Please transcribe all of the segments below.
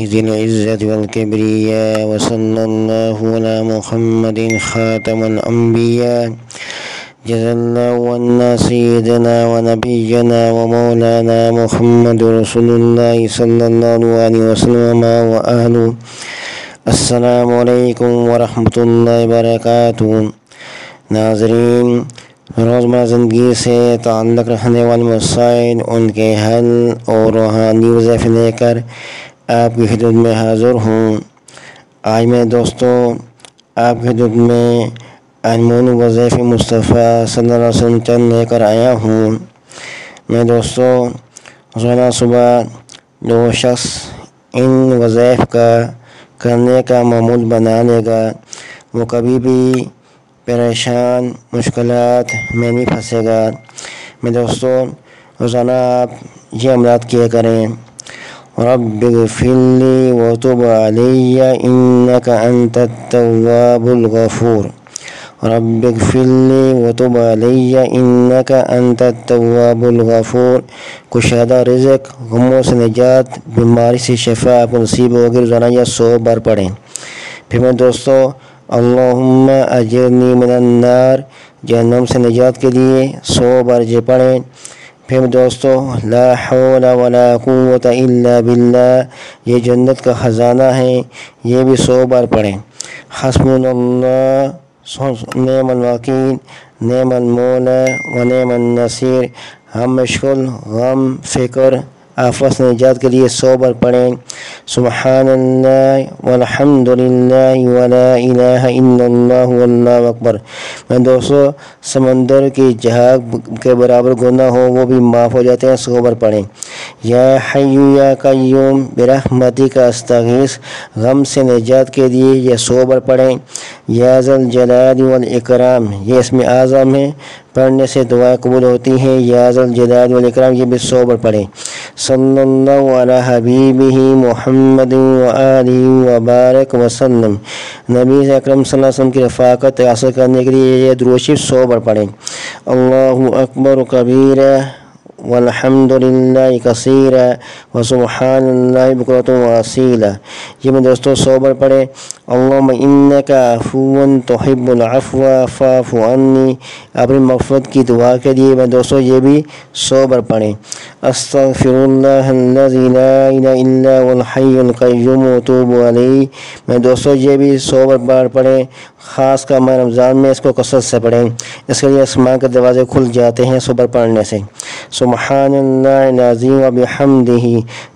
ذي العزة والكبرياء وصلى الله على محمد خاتم الأنبياء جزا الله عنا سيدنا ونبينا ومولانا محمد رسول الله صلى الله عليه وسلم وأهله. السلام علیکم ورحمۃ اللہ وبرکاتہ. ناظرین، روزمرہ زندگی سے تعلق رکھنے والے مسائل، ان کے حل اور روحانی وظیفے لے کر آپ کی خدمت میں حاضر ہوں. آج میں دوستوں آپ کی خدمت میں انمول وظیفے مصطفیٰ صلی اللہ علیہ وسلم چند لے کر آیا ہوں. میں دوستوں روزانہ صبح جو شخص ان وظائف کا کرنے کا معمول بنا لے گا وہ کبھی بھی پریشان مشکلات میں نہیں پھنسے گا. میں دوستوں روزانہ آپ یہ عملات کیا کریں: رب اغفر لی وتب علی انک انت التواب الغفور. رب اغفر لی وتب علی انک انت التواب الغفور. کشادہ رزق، غموں سے نجات، بیماری سے شفا آپ کو نصیب ہوگی. روزانہ یہ 100 بار پڑھیں. پھر میں دوستوں اللہم اجرنی من النار، جہنم سے نجات کے لیے 100 بار یہ پڑھیں. پھر دوستوں لا حول ولا قوت الا باللہ، یہ جنت کا خزانہ ہے، یہ بھی 100 بار پڑھیں. حسبنا اللہ نعم الوکیل نعم المولا و نعم النصیر. ہم مشکل، غم، فکر، آفت سے نجات کے لیے 100 بار پڑھیں. سبحان اللہ والحمد للہ ولا الہ الا اللہ واللہ اکبر. میں دوستوں سمندر کی جہاز کے برابر گناہ ہو وہ بھی معاف ہو جاتے ہیں. 100 بار پڑھیں. یا حی یا قیوم برحمتک استغیث، غم سے نجات کے لیے یہ 100 بار پڑھیں. یا ذا الجلال والاکرام، یہ اسم اعظم ہے، پڑھنے سے دعائیں قبول ہوتی ہیں. یا ذا الجلال والاکرام یہ بھی 100 بار پڑھیں. صلی اللہ علی حبیبہ محمد وآلہ وبارک وسلم. نبی اکرم صلی اللہ علیہ وسلم کی رفاقت حاصل کرنے کے لیے یہ درود شریف 100 بار پڑھیں. اللہ اکبر کبیرہ والحمد للہ کثیرہ وسبحان اللہ بکرۃ واسیلہ. یہ میں دوستوں 100 بار پڑھیں. اللہم انک عفو تحب العفو فاعف عنی، اپنی مغفرت کی دعا کے لیے میں دوستوں یہ بھی 100 بار پڑھیں. استغفر اللہ الذی لا الہ الا هو الحی القیوم واتوب الیہ. میں دوستوں یہ بھی 100 بار پڑھیں. خاص کا ماہ رمضان میں اس کو کثرت سے پڑھیں، اس کے لیے آسمان کے دروازے کھل جاتے ہیں 100 بار پڑھنے سے. سبحان اللہ العظیم وبحمدہ،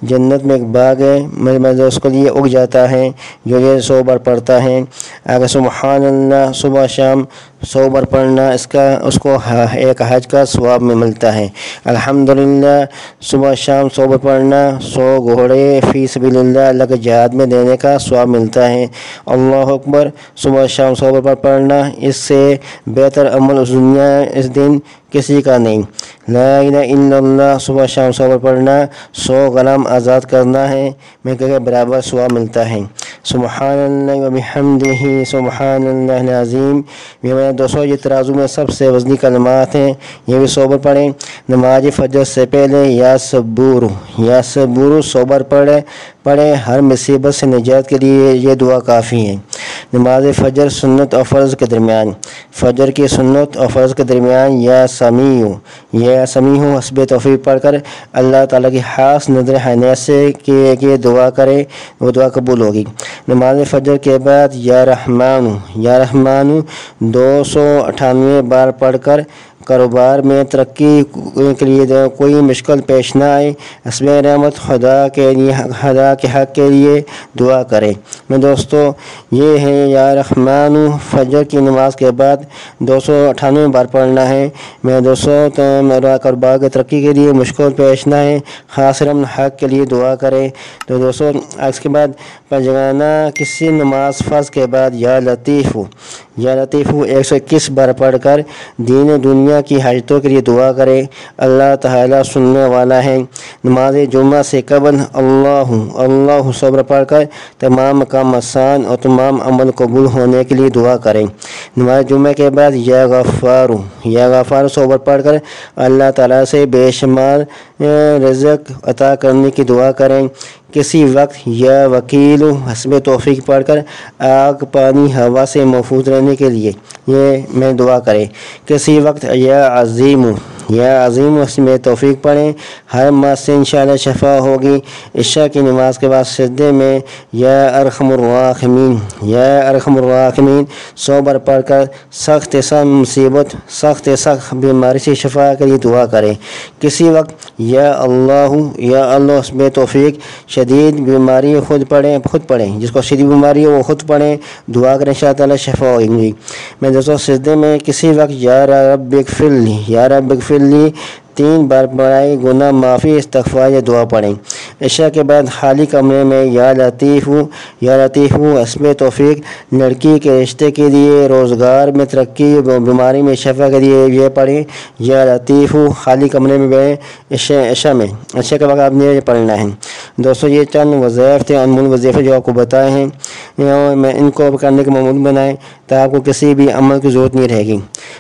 جنت میں ایک باغ ہے، میں اس کے لیے اگ جاتا ہے جو یہ 100 بار پڑھتا ہے. اگر سبحان اللہ صبح شام 100 بار پڑھنا اس کو ایک حج کا ثواب میں ملتا ہے. الحمدللہ صبح شام 100 بار پڑھنا 100 گھوڑے فی سبیل اللہ اللہ کے جہاد میں دینے کا ثواب ملتا ہے. اللہ اکبر صبح شام 100 بار پڑھنا، اس سے بہتر عمل اس دنیا اس دن کسی کا نہیں. لا الہ الا اللہ صبح شام 100 بار پڑھنا 100 غلام آزاد کرنا ہے، میں کہ برابر ثواب ملتا ہے. سبحان اللہ وبحمدہ سبحان اللہ العظیم. یہ دوستوں یہ ترازو میں سب سے وزنی کلمات ہیں، یہ بھی 100 بار پڑھیں. نماز فجر سے پہلے یا صبور 100 بار پڑھیں. ہر مصیبت سے نجات کے لیے یہ دعا کافی ہے. نماز فجر سنت اور فرض کے درمیان، فجر کی سنت اور فرض کے درمیان یا سمیع حسب توفیق پڑھ کر اللہ تعالیٰ کی خاص نظر عنایت سے کہ دعا کرے وہ دعا قبول ہوگی. نماز فجر کے بعد یا رحمان 298 بار پڑھ کر کاروبار میں ترقی کے لیے کوئی مشکل پیش نہ آئے، حسب رحمت خدا کے حق کے لیے دعا کرے. میں دوستوں یہ ہے یا رحمان فجر کی نماز کے بعد 298 بار پڑھنا ہے. میں دوستوں کاروبار کی ترقی کے لیے مشکل پیش نہ آئے، خاص حق کے لیے دعا کرے. تو دوستوں اس کے بعد پنجگانہ کسی نماز فرض کے بعد یا لطیف 121 بار پڑھ کر دین و دنیا کی حاجتوں کے لیے دعا کرے. اللہ تعالیٰ سننے والا ہے. نماز جمعہ سے قبل اللہ صبر پڑھ کر تمام مقام آسان اور تمام عمل قبول ہونے کے لیے دعا کریں. نماز جمعہ کے بعد یا غفار 100 بار پڑھ کر اللہ تعالیٰ سے بے شمار رزق عطا کرنے کی دعا کریں. کسی وقت یا وکیل حسب توفیق پڑھ کر آگ پانی ہوا سے محفوظ رہنے کے لیے یہ میں دعا کرے۔ کسی وقت یا عظیم حسب توفیق پڑھیں، ہر مرض سے انشاءاللہ شفا ہوگی۔ عشاء کی نماز کے بعد سجدے میں یا ارحم الراحمین 100 بار پڑھ کر سخت مصیبت سخت بیماری سے شفا کے لیے دعا کریں۔ کسی وقت یا اللہ حسب توفیق شدید بیماری خود پڑھیں، جس کو شدید بیماری ہے وہ خود پڑھیں، دعا کریں انشاءاللہ شفا ہوگی۔ میں دوستوں سجدے میں کسی وقت یا رب اغفر لی 3 بار پڑھائیں، گناہ معافی استغفار یا دعا پڑھیں۔ عشاء کے بعد خالی کمرے میں یا لطیف حسب توفیق لڑکی کے رشتے کے لیے، روزگار میں ترقی، بیماری میں شفا کے لیے یہ پڑھیں یا لطیف۔ خالی کمرے میں بیٹھیں عشاء کے وقت آپ نے یہ پڑھنا ہے۔ دوستوں یہ چند وظائف تھے، انمول وظیفے جو آپ کو بتائے ہیں، میں ان کو کرنے کے معمول بنائیں تاکہ آپ کو کسی بھی عمل کی ضرورت نہیں رہے گی۔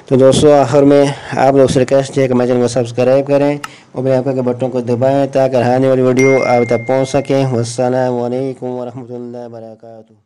تو دوستوں آخر میں آپ لوگ سے ریکویسٹ ہے کہ میرے چینل کو سبسکرائب کریں اور بیل آئیکن کے بٹن کو دبائیں تاکہ آنے والی ویڈیو آپ تک پہنچ سکیں۔ والسلام علیکم ورحمۃ اللہ وبرکاتہ۔